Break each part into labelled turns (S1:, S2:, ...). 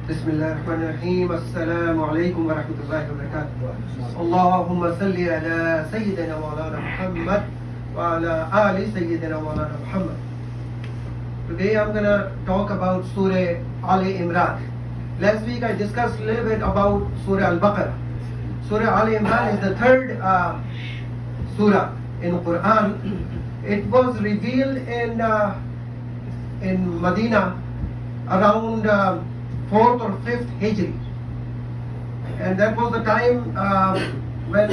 S1: بسم الله الرحمن الرحيم السلام عليكم ورحمة الله وبركاته اللهم صل على سيدنا مولانا محمد وعلى آل سيدنا مولانا Muhammad. Today I'm going to talk about Sura Ale Imran. Last week I discussed a little bit about Sura Al-Baqarah. Sura Ale Imran is the third surah in Quran. It was revealed in Medina around 4th or 5th Hijri, and that was the time when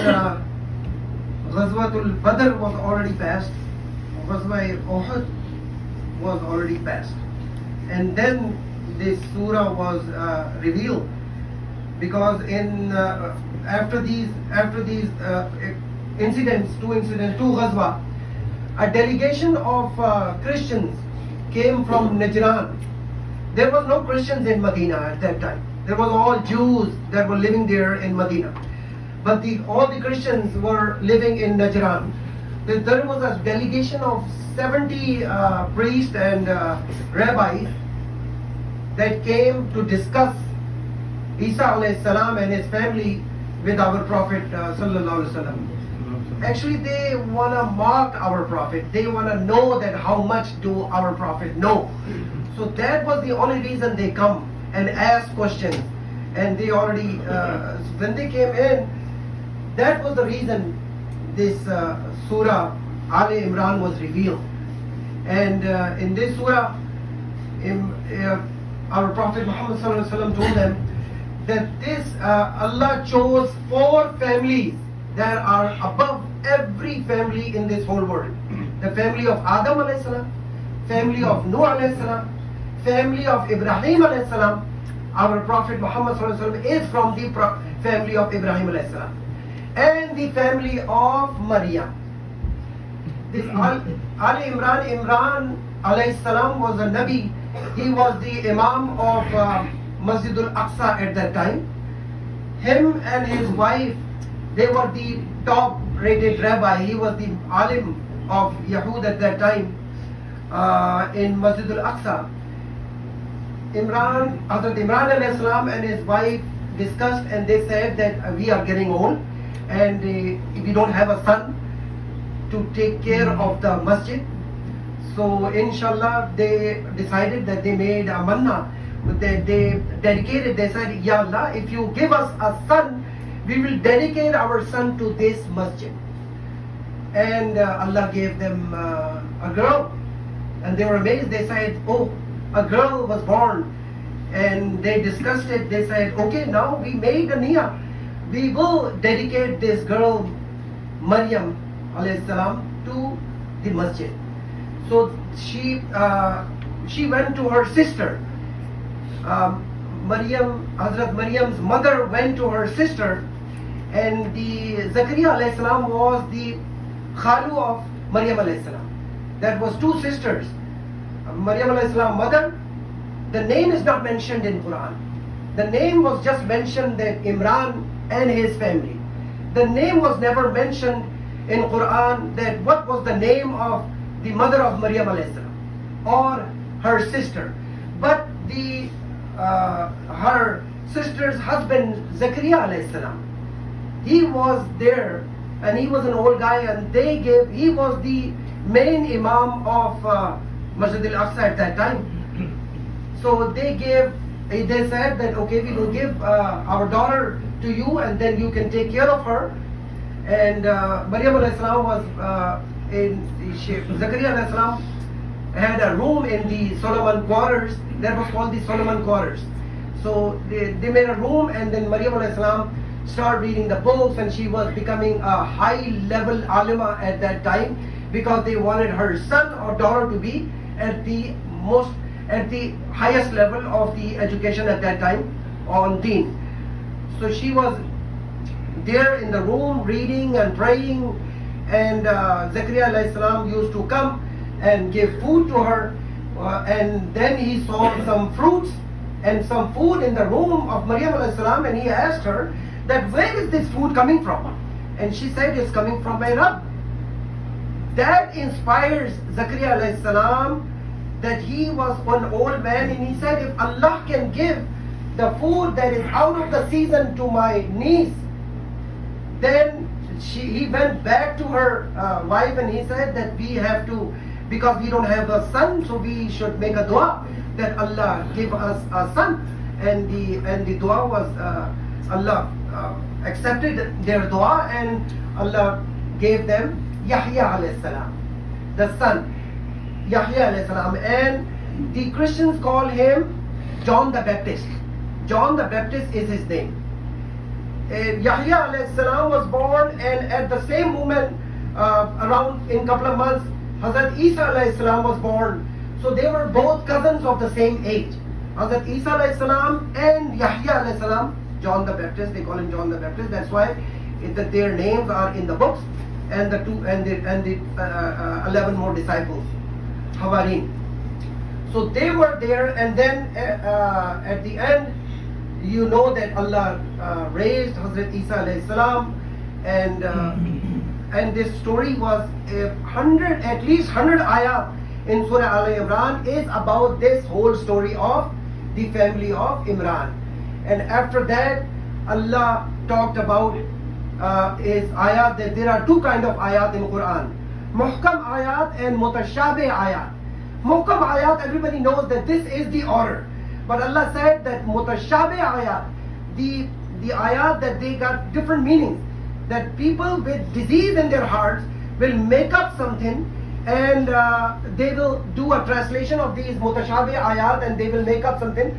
S1: Ghazwatul Badr was already passed, Ghazwa Uhud was already passed, and then this surah was revealed, because after these incidents, two Ghazwa, a delegation of Christians came from Najran. There was no Christians in Medina at that time. There was all Jews that were living there in Medina. But all the Christians were living in Najran. There was a delegation of 70 priests and rabbis that came to discuss Eesa alayhi salam and his family with our Prophet sallallahu alaihi wasallam. Actually, they want to mock our Prophet. They want to know that how much do our Prophet know. So that was the only reason they come and ask questions. And they already, when they came in, that was the reason this Surah Ale Imran was revealed. And in this Surah, our Prophet Muhammad ﷺ told them that Allah chose 4 families that are above every family in this whole world. The family of Adam alayhi salam, family of Noah alayhi salam, family of Ibrahim alayhi salam. Our Prophet Muhammad sallallahu alaihi wasallam is from the family of Ibrahim alayhi salam, and the family of Maryam. This Ali Imran alayhi salam was a Nabi. He was the Imam of Masjid al-Aqsa at that time. Him and his wife, they were the top rated rabbi. He was the alim of Yahud at that time in Masjid al-Aqsa. Hazrat Imran alayhi salam and his wife discussed, and they said that we are getting old and we don't have a son to take care of the masjid. So inshallah they decided that they made a manna. They dedicated, they said, Ya Allah, if you give us a son, we will dedicate our son to this masjid. And Allah gave them a girl, and they were amazed. They said, oh, a girl was born. And they discussed it. They said, okay, now we made a niyyah. We will dedicate this girl, Maryam alayhi salam, to the masjid. So she went to her sister. Hazrat Maryam's mother went to her sister, and the Zakaria alayhi salam was the khalu of Maryam alayhi salam. That was 2 sisters. Maryam alayhi salam mother, the name is not mentioned in Quran. The name was just mentioned that Imran and his family. The name was never mentioned in Quran that what was the name of the mother of Maryam alayhi salam or her sister. But her sister's husband Zakaria alayhi salam, he was there, and he was an old guy, and he was the main imam of Masjid al-Aqsa at that time. So they said that okay, we will give our daughter to you, and then you can take care of her. And Maryam alayhi salam was Zakaria alayhi salam had a room in the Solomon quarters that was called the Solomon quarters. So they made a room, and then Maryam alayhi salam started reading the books, and she was becoming a high level alima at that time, because they wanted her son or daughter to be at the highest level of the education at that time on deen. So she was there in the room reading and praying, and Zakaria alayhi salam used to come and give food to her, and then he saw some fruits and some food in the room of Maryam alayhi salam, and he asked her that where is this food coming from? And she said it's coming from my Rabb. That inspires Zakaria alayhi salam, that he was an old man, and he said if Allah can give the food that is out of the season to my niece. Then he went back to her wife and he said that we have to, because we don't have a son, so we should make a dua that Allah give us a son. And the dua was Allah accepted their dua, and Allah gave them Yahya alayhi salam, the son Yahya alayhi salam. And the Christians call him John the Baptist. John the Baptist is his name. Yahya alayhi salam was born, and at the same moment, around in couple of months, Hazrat Eesa alayhi salam was born. So they were both cousins of the same age. Hazrat Eesa alayhi salam and Yahya alayhi salam, John the Baptist, they call him John the Baptist. That's why their names are in the books, and the 11 more disciples, Hawarin. So they were there, and then at the end, you know that Allah raised Hazrat Eesa alayhi salam, and this story was at least 100 ayat in Sura Ale Imran is about this whole story of the family of Imran. And after that, Allah talked about his ayat, that there are two kind of ayat in Quran: muhkam ayat and mutashabih ayat. Muhkam ayat, everybody knows that this is the order. But Allah said that mutashabih ayat, the ayat that they got different meanings, that people with disease in their hearts will make up something, and they will do a translation of these mutashabih ayat, and they will make up something.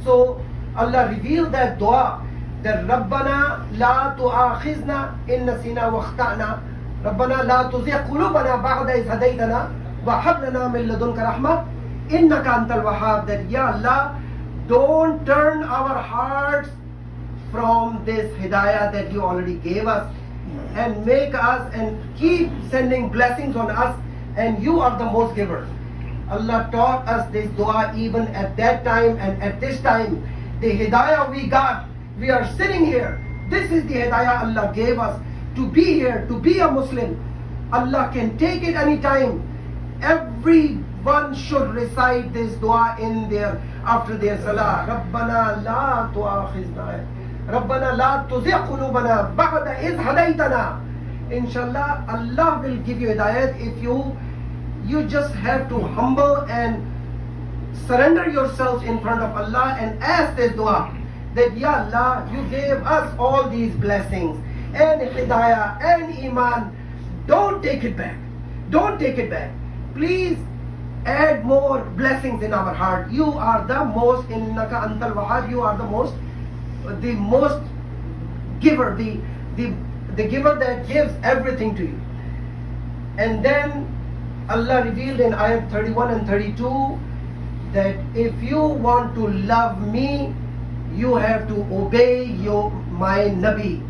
S1: So Allah revealed that dua, that Rabbana la tu'akhizna in nasina wa akhta'na, Rabbana la tuzigh qulubana ba'da iz hadaytana wa hab lana min ladunka rahmah innaka antal wahhab, that Ya Allah, don't turn our hearts from this hidayah that you already gave us, and make us and keep sending blessings on us, and you are the most giver. Allah taught us this dua even at that time, and at this time the hidayah we got, we are sitting here, this is the hidayah Allah gave us to be here, to be a Muslim. Allah can take it any time. Everyone should recite this dua in their, after their salah. Rabbana la tu'akhizna, Rabbana la tuzigh qulubana ba'da iz hadaytana. Inshallah, Allah will give you hidayat if you just have to humble and surrender yourselves in front of Allah and ask this dua, that Ya Allah, you gave us all these blessings and hidayah and iman. Don't take it back. Don't take it back. Please add more blessings in our heart. You are the most, innaka antal wahhab, you are the most giver, the giver that gives everything to you. And then Allah revealed in ayat 31 and 32 that if you want to love me, you have to obey my Nabi.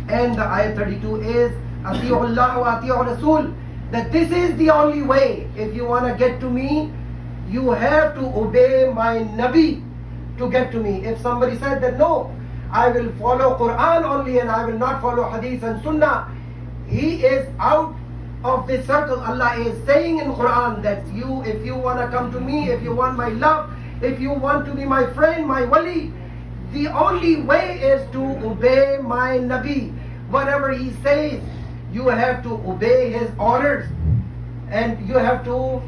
S1: And the ayat 32 is Ati'u Allah wa Ati'u Rasul, that this is the only way. If you want to get to me, you have to obey my Nabi to get to me. If somebody said that no, I will follow Quran only and I will not follow Hadith and Sunnah, he is out of this circle. Allah is saying in Quran that if you want to come to me, if you want my love, if you want to be my friend, my wali, the only way is to obey my Nabi. Whatever he says, you have to obey his orders, and you have to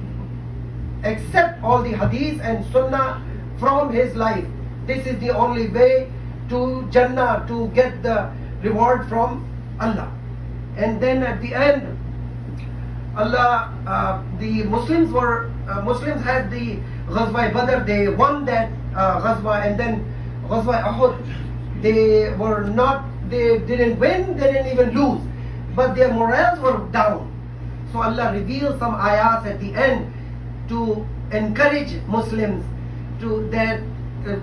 S1: accept all the Hadith and Sunnah from his life. This is the only way to Jannah, to get the reward from Allah. And then at the end, Allah, the Muslims had the Ghazwa Badr, they won that Ghazwa, and then Ghazwa Uhud, they didn't win, they didn't even lose, but their morals were down. So Allah revealed some ayats at the end to encourage Muslims to that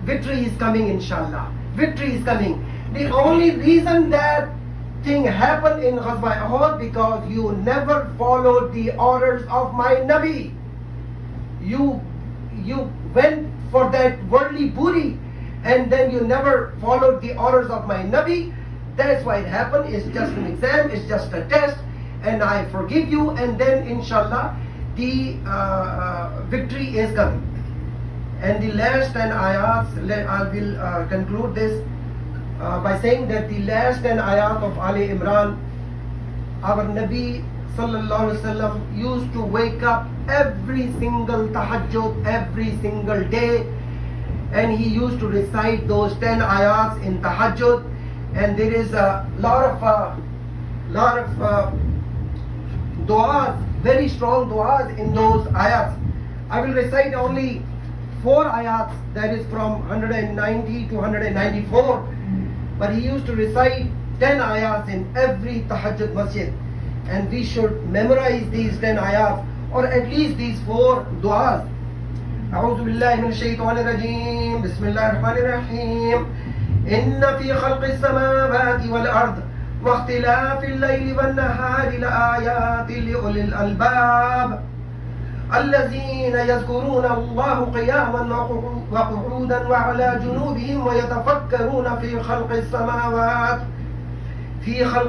S1: victory is coming, inshallah. Victory is coming. The only reason that thing happened in Ghazwa Uhud because you never followed the orders of my Nabi. You went for that worldly booty, and then you never followed the orders of my Nabi. That's why it happened. It's just an exam, it's just a test, and I forgive you, and then inshallah the victory is coming. And the last 10 ayats, I will conclude this by saying that the last 10 ayat of Ale Imran, our Nabi sallallahu alaihi wasallam used to wake up every single tahajjud, every single day, and he used to recite those 10 ayats in tahajjud. And there is a lot of du'as, very strong du'as in those ayats. I will recite only 4 ayats, that is from 190 to 194. But he used to recite 10 ayats in every tahajjud masjid. And we should memorize these 10 ayats, or at least these 4 du'as. أعوذ بالله من الشيطان الرجيم بسم الله الرحمن الرحيم إن في خلق السماوات والأرض واختلاف الليل والنهار لآيات لأولي الألباب الذين يذكرون الله قياما وقعودا وعلى جنوبهم ويتفكرون في خلق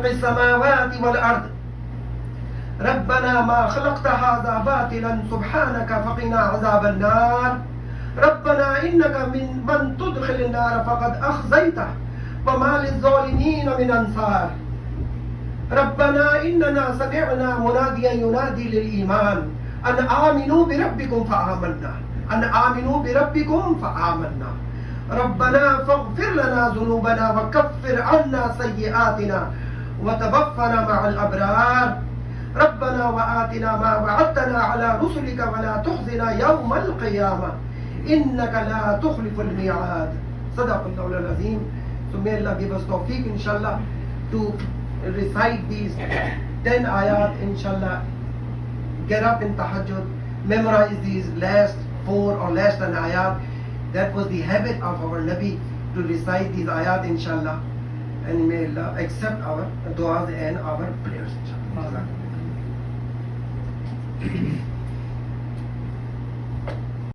S1: السماوات والأرض ربنا ما خلقت هذا باطلا سبحانك فقنا عذاب النار ربنا إنك من تدخل النار فقد أخزيته وما للظالمين من أنصار ربنا إننا سمعنا مناديا ينادي للإيمان أن آمنوا بربكم فآمنا ربنا فاغفر لنا ذنوبنا وكفر عنا سيئاتنا وتوفنا مع الأبرار ربنا وآتنا ما وعدتنا على رسلك ولا تخزنا يوم القيامة إنك لا تخلف الميعاد صدق الله العظيم. So may Allah give us tawfiq inshallah to recite these 10 ayat inshallah. Get up in tahajjud, memorize these last 4 or last 10 ayat. That was the habit of our Nabi, to recite these ayat inshallah. And may Allah accept our du'as and our prayers inshallah.